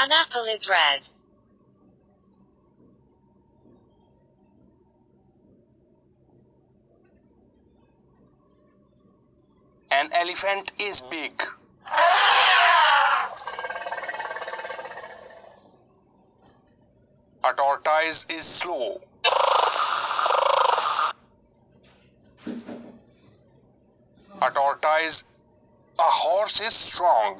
An apple is red. An elephant is big. A tortoise is slow. A horse is strong.